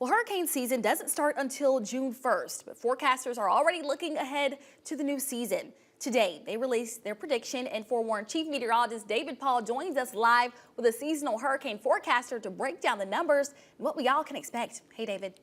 Well, hurricane season doesn't start until June 1st, but forecasters are already looking ahead to the new season. Today, they released their prediction and forewarned Chief Meteorologist David Paul joins us live with a seasonal hurricane forecaster to break down the numbers and what we all can expect. Hey, David.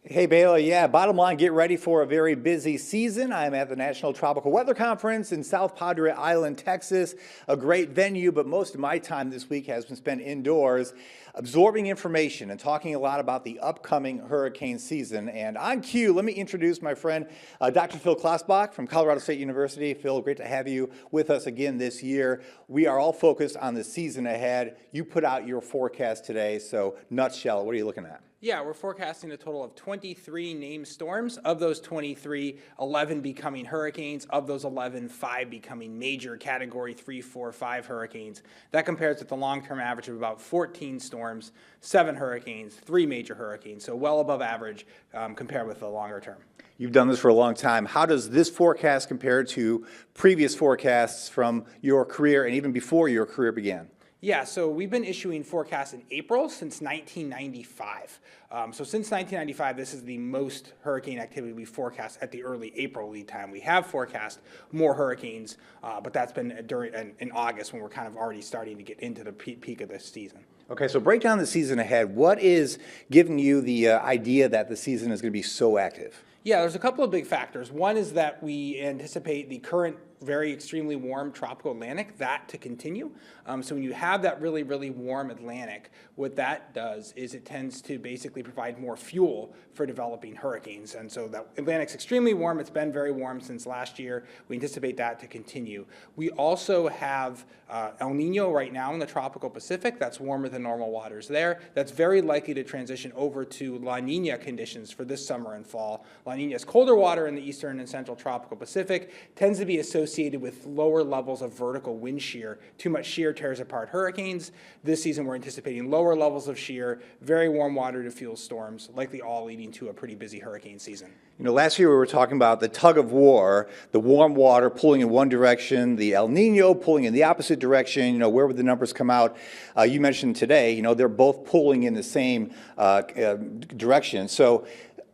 Hey, Baylor. Yeah, bottom line, get ready for a very busy season. I'm at the National Tropical Weather Conference in South Padre Island, Texas. A great venue, but most of my time this week has been spent indoors absorbing information and talking a lot about the upcoming hurricane season. And on cue, let me introduce my friend, Dr. Phil Klotzbach from Colorado State University. Phil, great to have you with us again this year. We are all focused on the season ahead. You put out your forecast today, so nutshell, what are you looking at? Yeah, we're forecasting a total of 23 named storms. Of those 23, 11 becoming hurricanes. Of those 11, 5 becoming major Category 3, 4, 5 hurricanes. That compares with the long-term average of about 14 storms, 7 hurricanes, 3 major hurricanes. So well above average compared with the longer term. You've done this for a long time. How does this forecast compare to previous forecasts from your career and even before your career began? Yeah, so we've been issuing forecasts in April since 1995. So since 1995, this is the most hurricane activity we forecast at the early April lead time. We have forecast more hurricanes, but that's been in August when we're kind of already starting to get into the peak of this season. Okay, so break down the season ahead. What is giving you the idea that the season is going to be so active? Yeah, there's a couple of big factors. One is that we anticipate the current very extremely warm tropical Atlantic, that to continue. So when you have that really, really warm Atlantic, what that does is it tends to basically provide more fuel for developing hurricanes. And so that Atlantic's extremely warm. It's been very warm since last year. We anticipate that to continue. We also have El Nino right now in the tropical Pacific. That's warmer than normal waters there. That's very likely to transition over to La Nina conditions for this summer and fall. La Nina is colder water in the eastern and central tropical Pacific, tends to be associated with lower levels of vertical wind shear. Too much shear tears apart hurricanes. This season we're anticipating lower levels of shear, very warm water to fuel storms, likely all leading to a pretty busy hurricane season. You know, last year we were talking about the tug of war, the warm water pulling in one direction, the El Nino pulling in the opposite direction. You know, where would the numbers come out? You mentioned today, you know, they're both pulling in the same direction. So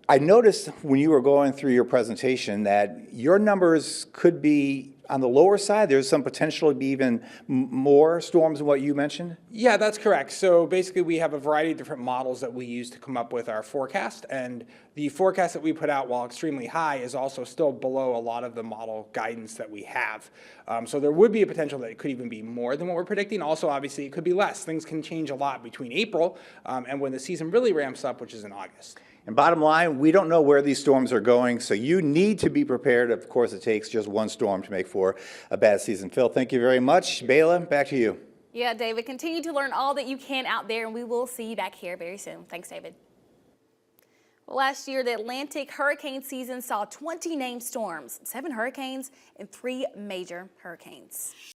I noticed when you were going through your presentation that your numbers could be on the lower side. There's some potential to be even more storms than what you mentioned? Yeah, that's correct. So basically we have a variety of different models that we use to come up with our forecast, and the forecast that we put out, while extremely high, is also still below a lot of the model guidance that we have. So there would be a potential that it could even be more than what we're predicting. Also, obviously, it could be less. Things can change a lot between April and when the season really ramps up, which is in August. And bottom line, we don't know where these storms are going, so you need to be prepared. Of course, it takes just one storm to make for a bad season. Phil, thank you very much. Bayla, back to you. Yeah, David, continue to learn all that you can out there, and we will see you back here very soon. Thanks, David. Well, last year, the Atlantic hurricane season saw 20 named storms, 7 hurricanes, and 3 major hurricanes.